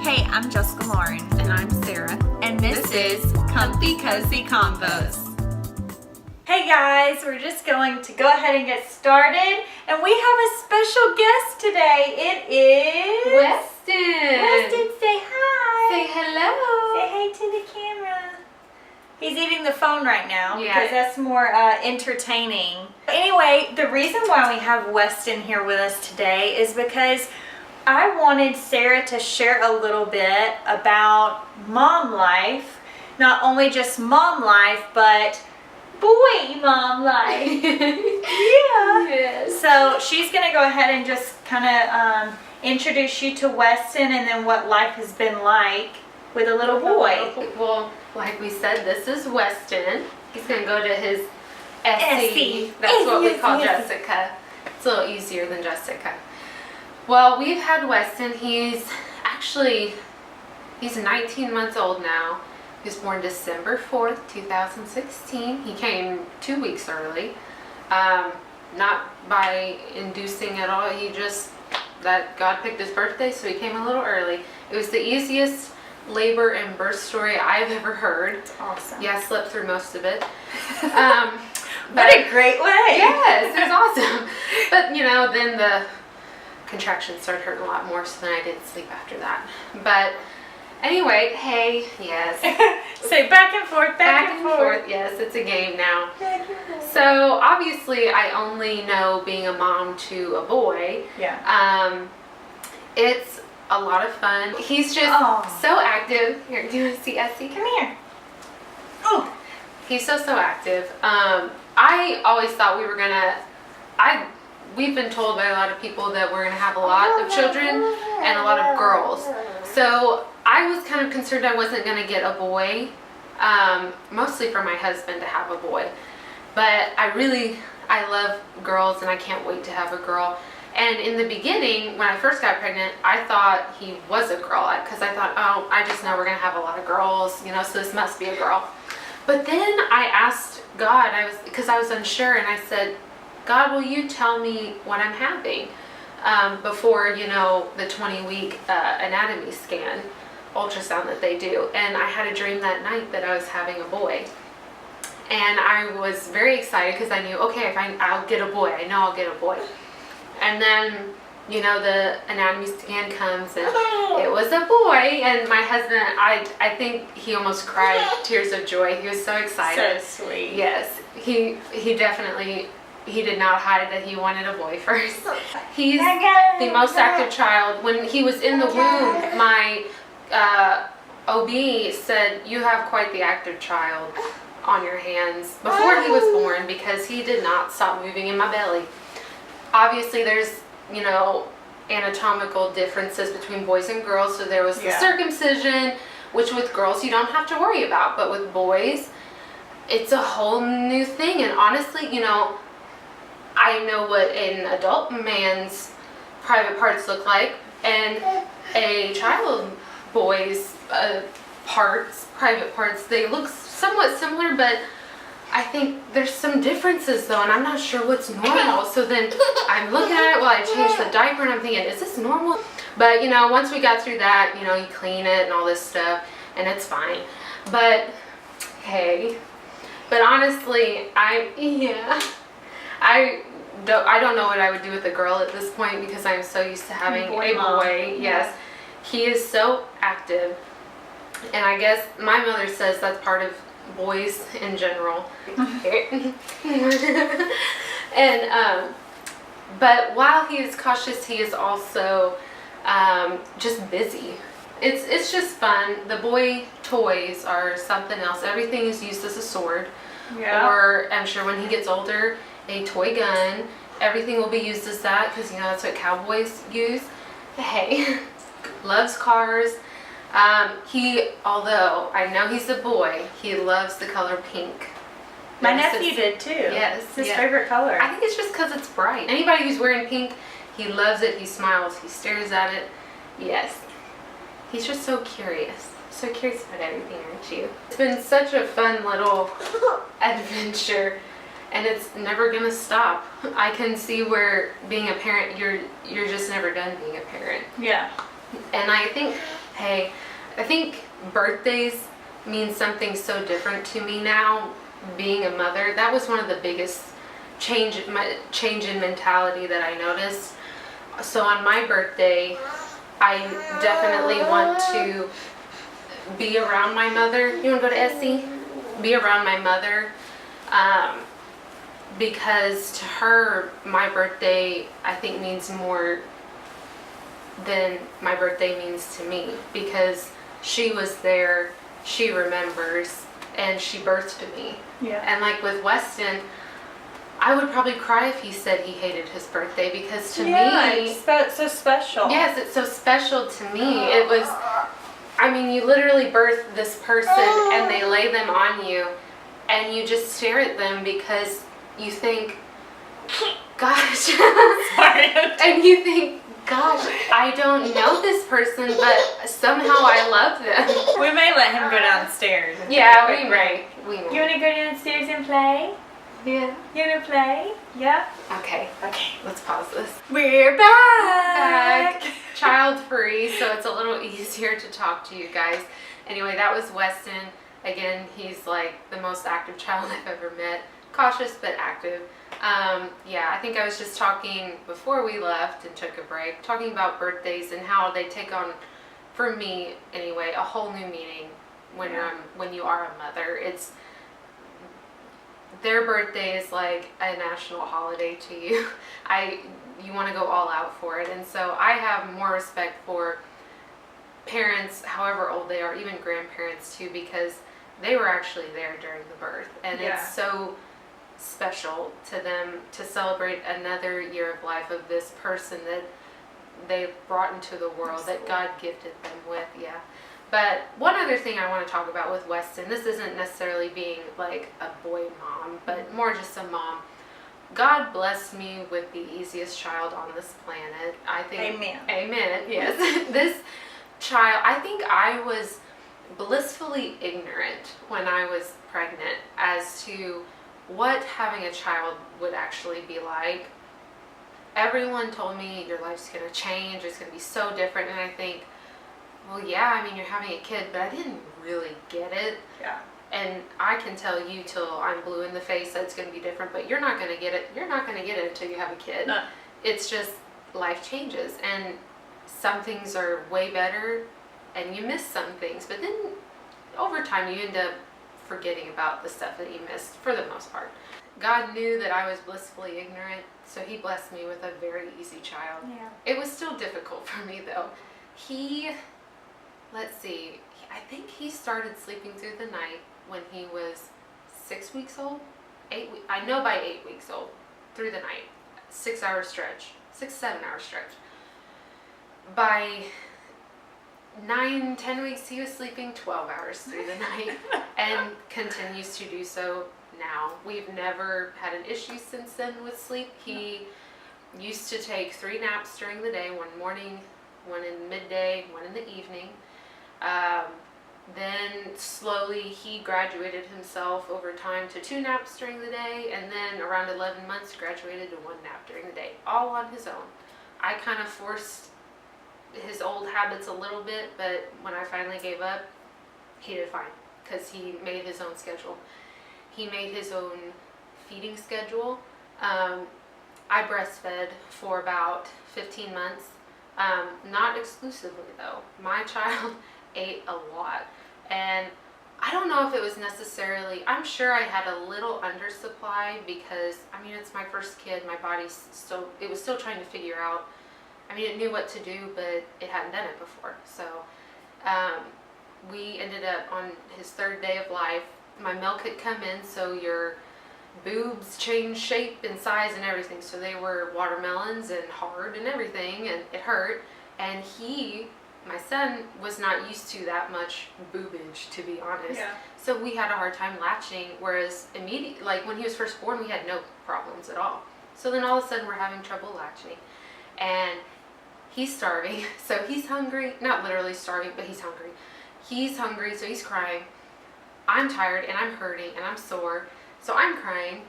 Hey, I'm Jessica Lauren. And I'm Sarah. And this is Comfy Cozy Combos. Hey guys, we're just going to go ahead and get started. And we have a special guest today. It is... Weston! Weston, say hi. Say hello! Say hey to the camera. He's eating the phone right now Yeah. because that's more entertaining. Anyway, the reason why we have Weston here with us today is because I wanted Sarah to share a little bit about mom life. Not only just mom life, but boy mom life. Yeah. Yes. So she's going to go ahead and just kind of introduce you to Weston and then what life has been like with a little boy. Well, like we said, this is Weston. He's going to go to his Essie. That's what we Essie, call Essie. Jessica. It's a little easier than Jessica. Well, we've had Weston. He's 19 months old now. He was born December 4th, 2016. He came 2 weeks early. Not by inducing at all. That God picked his birthday, so he came a little early. It was the easiest labor and birth story I've ever heard. It's awesome. Yeah, I slept through most of it. What a great way. Yes, it was awesome. But, then the contractions started hurting a lot more, so then I didn't sleep after that. But anyway, hey, yes. Say back and forth, back and forth. Yes, it's a game now. Back and forth. So obviously I only know being a mom to a boy. Yeah. It's a lot of fun. He's just Aw. so active. Here, do you want to see Essie? Come here. Oh. He's so active. I always thought we've been told by a lot of people that we're gonna have a lot of children and a lot of girls. So I was kind of concerned I wasn't gonna get a boy, mostly for my husband to have a boy. But I love girls and I can't wait to have a girl. And in the beginning, when I first got pregnant, I thought he was a girl because I thought, oh, I just know we're gonna have a lot of girls, so this must be a girl. But then I asked God, because I was unsure, and I said, God, will you tell me what I'm having before, the 20-week anatomy scan, ultrasound that they do. And I had a dream that night that I was having a boy. And I was very excited because I knew, okay, I'll get a boy. I know I'll get a boy. And then, the anatomy scan comes and it was a boy. And my husband, I think he almost cried tears of joy. He was so excited. So sweet. Yes, he definitely, he did not hide that he wanted a boy first. He's the most active child. When he was in the womb, my OB said, you have quite the active child on your hands before he was born because he did not stop moving in my belly. Obviously there's, anatomical differences between boys and girls. So there was the circumcision, which with girls you don't have to worry about, but with boys, it's a whole new thing. And honestly, I know what an adult man's private parts look like, and a child boy's private parts, they look somewhat similar, but I think there's some differences though, and I'm not sure what's normal. So then I'm looking at it while I change the diaper and I'm thinking, is this normal? But once we got through that, you clean it and all this stuff and it's fine. But hey, but honestly, I don't know what I would do with a girl at this point because I'm so used to having a boy. Yes, he is so active, and I guess my mother says that's part of boys in general. And but while he is cautious, he is also just busy. It's just fun. The boy toys are something else. Everything is used as a sword. Yeah. Or I'm sure when he gets older, a toy gun. Everything will be used as that because that's what cowboys use. Hey, loves cars. Although I know he's a boy, he loves the color pink. My nephew did too. Yes. It's his favorite color. I think it's just because it's bright. Anybody who's wearing pink, he loves it, he smiles, he stares at it. Yes. He's just so curious. So curious about everything, aren't you? It's been such a fun little adventure, and it's never gonna stop. I can see where being a parent, you're just never done being a parent. Yeah. And I think Hey, I think birthdays mean something so different to me now, being a mother. That was one of the biggest change in mentality that I noticed. So on my birthday, I definitely want to be around my mother. You want to go to Essie? Be around my mother. Because to her, my birthday, I think, means more than my birthday means to me, because she was there, she remembers, and she birthed me. Yeah. And like with Weston, I would probably cry if he said he hated his birthday, because to me, it's so special. yes, it's so special to me. It was, I mean, you literally birth this person and they lay them on you and you just stare at them because you think, gosh, Sorry. and you think, gosh, I don't know this person, but somehow I love them. We may let him go downstairs. And Yeah, take a quick we break. may. You want to go downstairs and play? Yeah. You want to play? Yeah? Okay, Okay. let's pause this. We're back. Child free, so it's a little easier to talk to you guys. Anyway, that was Weston. Again, he's like the most active child I've ever met. Cautious but active. Yeah, I think I was just talking before we left and took a break, talking about birthdays and how they take on, for me anyway, a whole new meaning when you are a mother. It's their birthday is like a national holiday to you. You want to go all out for it, and so I have more respect for parents, however old they are, even grandparents too, because they were actually there during the birth, and it's so special to them to celebrate another year of life of this person that they brought into the world, that God gifted them with. Yeah. But one other thing I want to talk about with Weston, this isn't necessarily being like a boy mom, but more just a mom. God blessed me with the easiest child on this planet. I think. Amen. Amen. Yes. This child, I think I was blissfully ignorant when I was pregnant as to what having a child would actually be like. Everyone told me your life's going to change, it's going to be so different, and I think, well, yeah, I mean, you're having a kid, but I didn't really get it. Yeah. And I can tell you till I'm blue in the face that it's going to be different, but you're not going to get it. You're not going to get it until you have a kid. No. It's just life changes, and some things are way better, and you miss some things, but then over time you end up forgetting about the stuff that you missed for the most part. God knew that I was blissfully ignorant, so he blessed me with a very easy child. Yeah. It was still difficult for me though. Let's see, I think he started sleeping through the night when he was 6 weeks old. I know by 8 weeks old, through the night, 6 hour stretch, 7 hour stretch. By 9-10 weeks, he was sleeping 12 hours through the night and continues to do so now. We've never had an issue since then with sleep. He used to take 3 naps during the day, one morning, one in midday, one in the evening. Then slowly he graduated himself over time to 2 naps during the day, and then around 11 months graduated to 1 nap during the day, all on his own. I kind of forced his old habits a little bit, but when I finally gave up, he did fine because he made his own schedule. He made his own feeding schedule. I breastfed for about 15 months, not exclusively though. My child ate a lot, and I don't know if it was necessarily, I'm sure I had a little undersupply because, I mean, it's my first kid, my body's it was still trying to figure out. I mean, it knew what to do, but it hadn't done it before. So we ended up on his 3rd day of life. My milk had come in, so your boobs changed shape and size and everything. So they were watermelons and hard and everything, and it hurt. And my son, was not used to that much boobage, to be honest. Yeah. So we had a hard time latching, whereas like when he was first born, we had no problems at all. So then all of a sudden we're having trouble latching. And he's starving, so he's hungry. Not literally starving, but he's hungry. He's hungry, so he's crying. I'm tired, and I'm hurting, and I'm sore, so I'm crying.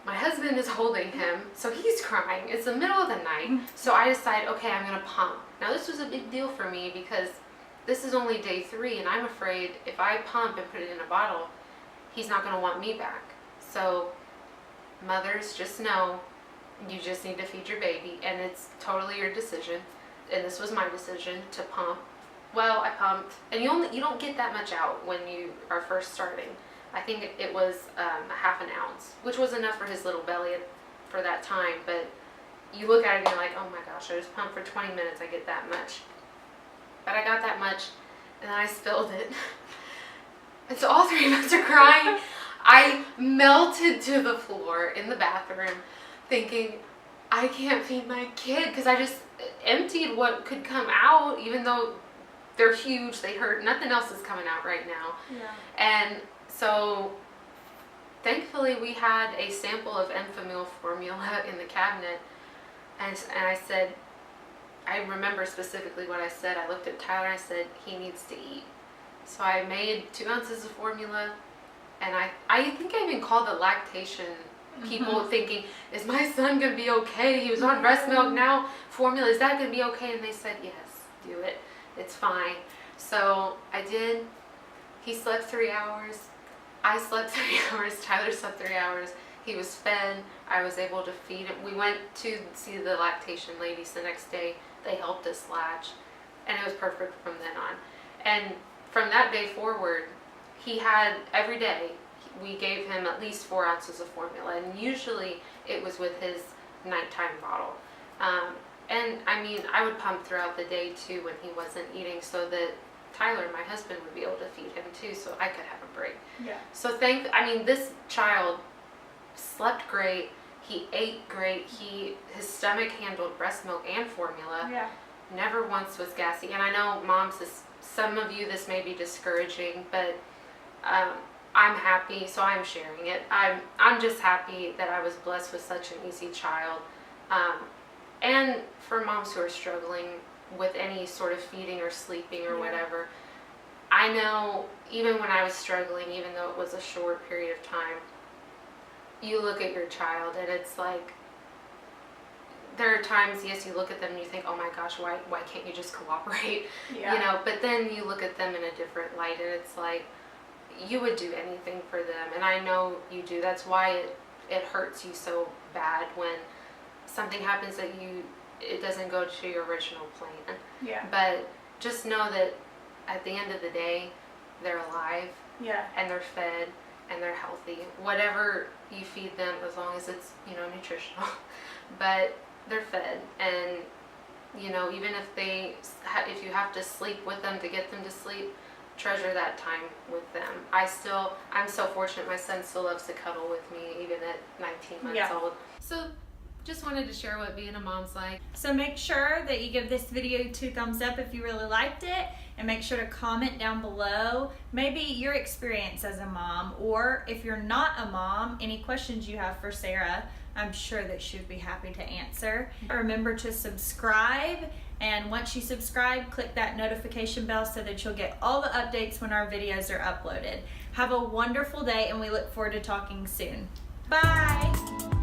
My husband is holding him, so he's crying. It's the middle of the night, so I decide, okay, I'm gonna pump. Now this was a big deal for me because this is only day 3, and I'm afraid if I pump and put it in a bottle, he's not going to want me back. So mothers, just know you just need to feed your baby, and it's totally your decision. And this was my decision to pump. Well, I pumped, and you don't get that much out when you are first starting. I think it was a half an ounce, which was enough for his little belly for that time. But you look at it and you're like, oh my gosh, I just pumped for 20 minutes, I get that much. But I got that much, and then I spilled it. And so all 3 of us are crying. I melted to the floor in the bathroom thinking, I can't feed my kid, because I just emptied what could come out, even though they're huge, they hurt, nothing else is coming out right now. Yeah. And so thankfully we had a sample of Enfamil formula in the cabinet, and I said, I remember specifically what I said. I looked at Tyler and I said, he needs to eat. So I made 2 ounces of formula, and I think I even called the lactation people thinking, is my son going to be okay? He was on breast milk, now formula, is that going to be okay? And they said, yes, do it. It's fine. So I did. He slept 3 hours. I slept 3 hours. Tyler slept 3 hours. He was fed. I was able to feed him. We went to see the lactation ladies the next day. They helped us latch, and it was perfect from then on. And from that day forward, he had every day, we gave him at least 4 ounces of formula, and usually it was with his nighttime bottle. And I mean, I would pump throughout the day too when he wasn't eating, so that Tyler, my husband, would be able to feed him too, so I could have a break. Yeah. So this child slept great. He ate great. His stomach handled breast milk and formula. Yeah. Never once was gassy. And I know moms, some of you, this may be discouraging, but I'm happy, so I'm sharing it. I'm just happy that I was blessed with such an easy child. And for moms who are struggling with any sort of feeding or sleeping or whatever, I know even when I was struggling, even though it was a short period of time, you look at your child and it's like, there are times, yes, you look at them and you think, oh my gosh, why can't you just cooperate? Yeah. You know, but then you look at them in a different light and it's like, you would do anything for them, and I know you do. That's why it hurts you so bad when something happens that it doesn't go to your original plan. Yeah. But just know that at the end of the day, they're alive. Yeah. And they're fed and they're healthy. Whatever you feed them, as long as it's, nutritional, but they're fed. And, even if you have to sleep with them to get them to sleep, treasure that time with them. I'm so fortunate my son still loves to cuddle with me even at 19 months old. So just wanted to share what being a mom's like. So make sure that you give this video 2 thumbs up if you really liked it, and make sure to comment down below maybe your experience as a mom, or if you're not a mom, any questions you have for Sarah. I'm sure that she'd be happy to answer. Remember to subscribe, and once you subscribe, click that notification bell so that you'll get all the updates when our videos are uploaded. Have a wonderful day, and we look forward to talking soon. Bye!